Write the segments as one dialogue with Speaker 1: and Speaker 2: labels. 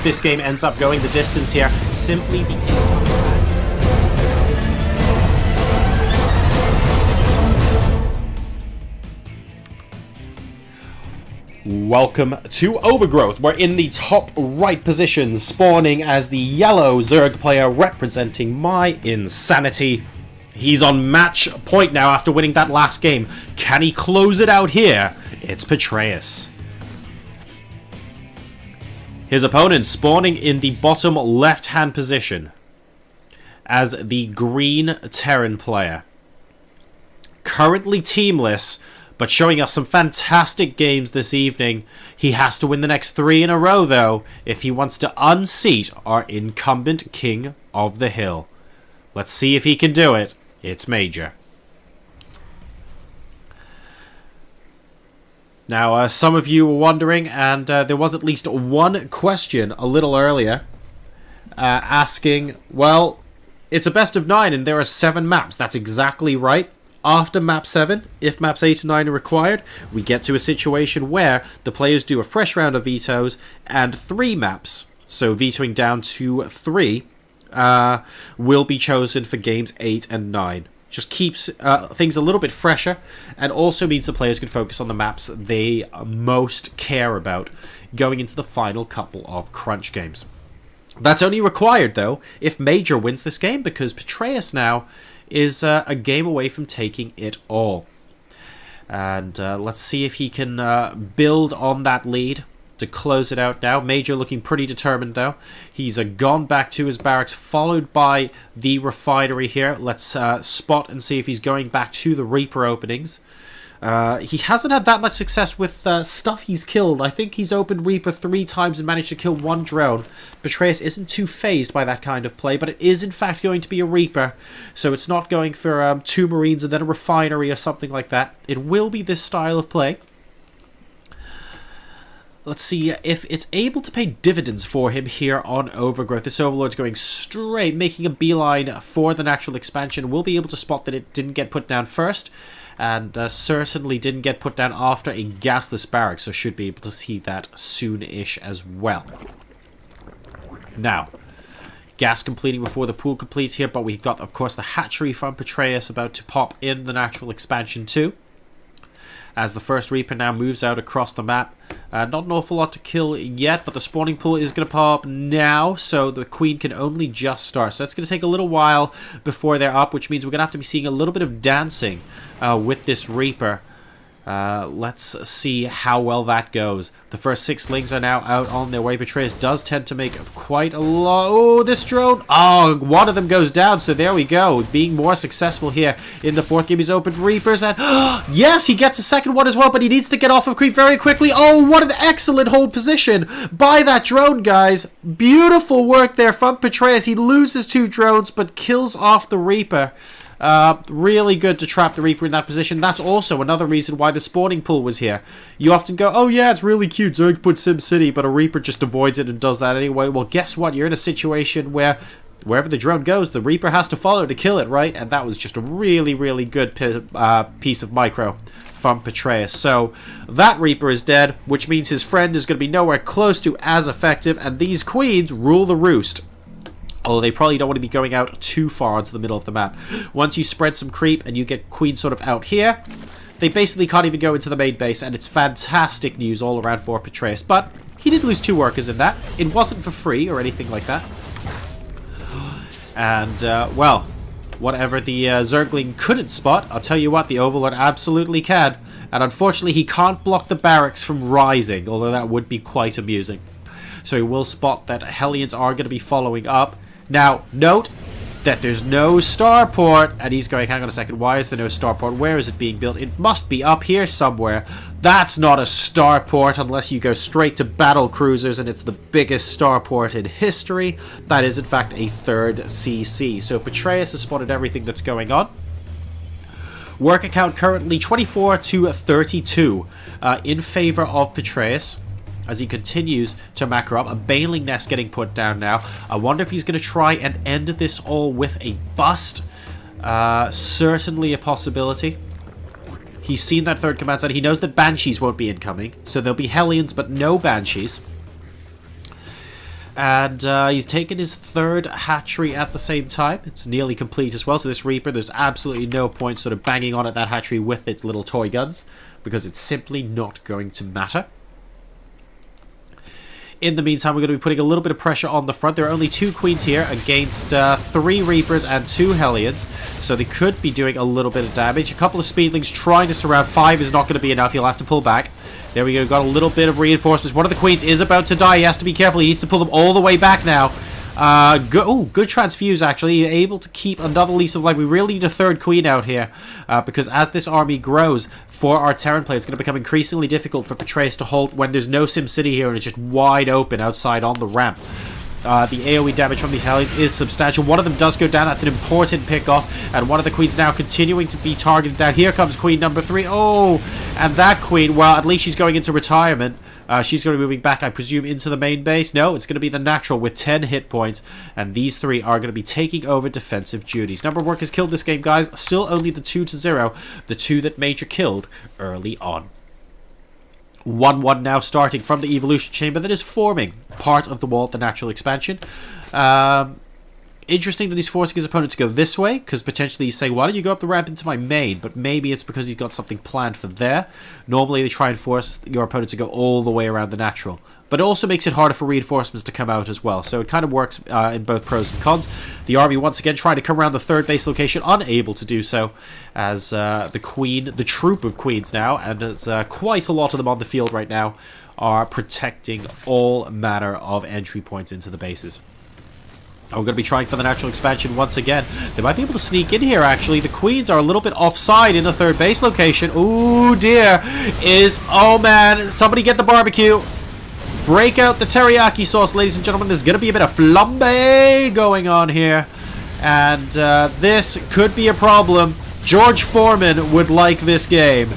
Speaker 1: if this game ends up going the distance here, simply because... Welcome to Overgrowth. We're in the top right position, spawning as the yellow Zerg player representing mYinsanity. He's on match point now after winning that last game. Can he close it out here? It's Petraeus. His opponent spawning in the bottom left-hand position as the green Terran player. Currently teamless, but showing us some fantastic games this evening. He has to win the next 3 in a row, though, if he wants to unseat our incumbent King of the Hill. Let's see if he can do it. It's Major. Now, some of you were wondering, and there was at least one question a little earlier, asking, well, it's a best of 9 and there are 7 maps. That's exactly right. After map 7, if maps 8 and 9 are required, we get to a situation where the players do a fresh round of vetoes and 3 maps, so vetoing down to 3, will be chosen for games 8 and 9. Just keeps things a little bit fresher, and also means the players can focus on the maps they most care about going into the final couple of crunch games. That's only required, though, if Major wins this game, because Petraeus now is a game away from taking it all. And let's see if he can build on that lead to close it out now. Major looking pretty determined, though. He's gone back to his barracks, followed by the refinery here. Let's spot and see if he's going back to the Reaper openings. He hasn't had that much success with stuff he's killed. I think he's opened Reaper 3 times and managed to kill 1 drone. Petraeus isn't too phased by that kind of play, but it is in fact going to be a Reaper. So it's not going for 2 Marines and then a refinery or something like that. It will be this style of play. Let's see if it's able to pay dividends for him here on Overgrowth. This Overlord's going straight, making a beeline for the natural expansion. We'll be able to spot that it didn't get put down first. And certainly didn't get put down after a gasless barracks, so should be able to see that soon-ish as well. Now, gas completing before the pool completes here, but we've got, of course, the hatchery from Petraeus about to pop in the natural expansion too. As the first Reaper now moves out across the map. Not an awful lot to kill yet, but the spawning pool is going to pop now, so the Queen can only just start. So that's going to take a little while before they're up, which means we're going to have to be seeing a little bit of dancing with this Reaper. Let's see how well that goes. The first 6 lings are now out on their way. Petraeus does tend to make quite a lot. Oh, this drone. Oh, one of them goes down. So there we go. Being more successful here in the 4th game. He's opened Reapers. And yes, he gets a second one as well. But he needs to get off of creep very quickly. Oh, what an excellent hold position by that drone, guys. Beautiful work there from Petraeus. He loses 2 drones but kills off the Reaper. Really good to trap the Reaper in that position. That's also another reason why the spawning pool was here. You often go, oh yeah, it's really cute, Zerg put SimCity, but a Reaper just avoids it and does that anyway. Well, guess what? You're in a situation where wherever the drone goes, the Reaper has to follow to kill it, right? And that was just a really, really good piece of micro from Petraeus. So that Reaper is dead, which means his friend is going to be nowhere close to as effective, and these Queens rule the roost. Although they probably don't want to be going out too far into the middle of the map. Once you spread some creep and you get Queen sort of out here, they basically can't even go into the main base, and it's fantastic news all around for Petraeus. But he did lose 2 workers in that. It wasn't for free or anything like that. And, well, whatever the Zergling couldn't spot, I'll tell you what, the Overlord absolutely can. And unfortunately, he can't block the barracks from rising, although that would be quite amusing. So he will spot that Hellions are going to be following up. Now, note that there's no starport, and he's going, hang on a second, why is there no starport? Where is it being built? It must be up here somewhere. That's not a starport unless you go straight to battle cruisers, and it's the biggest starport in history. That is, in fact, a 3rd CC. So Petraeus has spotted everything that's going on. Work account currently 24 to 32 in favor of Petraeus. As he continues to macro up. A Baneling Nest getting put down now. I wonder if he's going to try and end this all with a bust. Certainly a possibility. He's seen that 3rd command center. He knows that Banshees won't be incoming. So there'll be Hellions, but no Banshees. And he's taken his third hatchery at the same time. It's nearly complete as well. So this Reaper, there's absolutely no point sort of banging on at that hatchery with its little toy guns, because it's simply not going to matter. In the meantime, we're going to be putting a little bit of pressure on the front. There are only 2 Queens here against 3 Reapers and 2 Hellions. So they could be doing a little bit of damage. A couple of Speedlings trying to surround. 5 is not going to be enough. He'll have to pull back. There we go. Got a little bit of reinforcements. One of the Queens is about to die. He has to be careful. He needs to pull them all the way back now. Good transfuse, actually. Able to keep another lease of life. We really need a 3rd Queen out here, because as this army grows, for our Terran players, it's going to become increasingly difficult for Petraeus to hold when there's no SimCity here and it's just wide open outside on the ramp. The AoE damage from these Hellions is substantial. One of them does go down. That's an important pick-off. And one of the Queens now continuing to be targeted down. Here comes Queen number 3. Oh, and that Queen, well, at least she's going into retirement. She's going to be moving back, I presume, into the main base. No, it's going to be the Natural with 10 hit points. And these 3 are going to be taking over defensive duties. Number of workers killed this game, guys. Still only the 2-0. The 2 that Major killed early on. 1-1 now starting from the evolution chamber that is forming part of the wall at the natural expansion. Interesting that he's forcing his opponent to go this way, because potentially he's saying, why don't you go up the ramp into my main? But maybe it's because he's got something planned for there. Normally they try and force your opponent to go all the way around the natural. But it also makes it harder for reinforcements to come out as well. So it kind of works in both pros and cons. The army once again trying to come around the 3rd base location, unable to do so, as the troop of Queens now, and as quite a lot of them on the field right now, are protecting all manner of entry points into the bases. We're going to be trying for the natural expansion once again. They might be able to sneak in here, actually. The Queens are a little bit offside in the 3rd base location. Ooh, dear. Oh, man. Somebody get the barbecue. Break out the teriyaki sauce, ladies and gentlemen. There's going to be a bit of flambe going on here. And this could be a problem. George Foreman would like this game.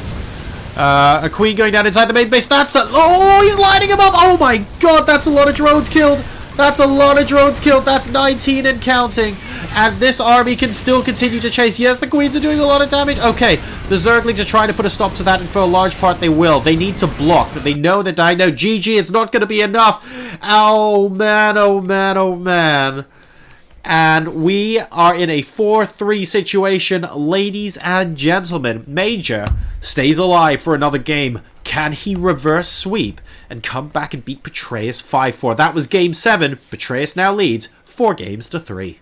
Speaker 1: A Queen going down inside the main base. Oh, he's lining him up. Oh, my God. That's a lot of drones killed. That's a lot of drones killed. That's 19 and counting. And this army can still continue to chase. Yes, the Queens are doing a lot of damage. Okay, the Zerglings are trying to put a stop to that, and for a large part they will. They need to block. They know they're dying. No, GG, it's not going to be enough. Oh, man, oh, man, oh, man. And we are in a 4-3 situation, ladies and gentlemen. Major stays alive for another game. Can he reverse sweep and come back and beat Petraeus 5-4? That was game 7. Petraeus now leads 4 games to 3.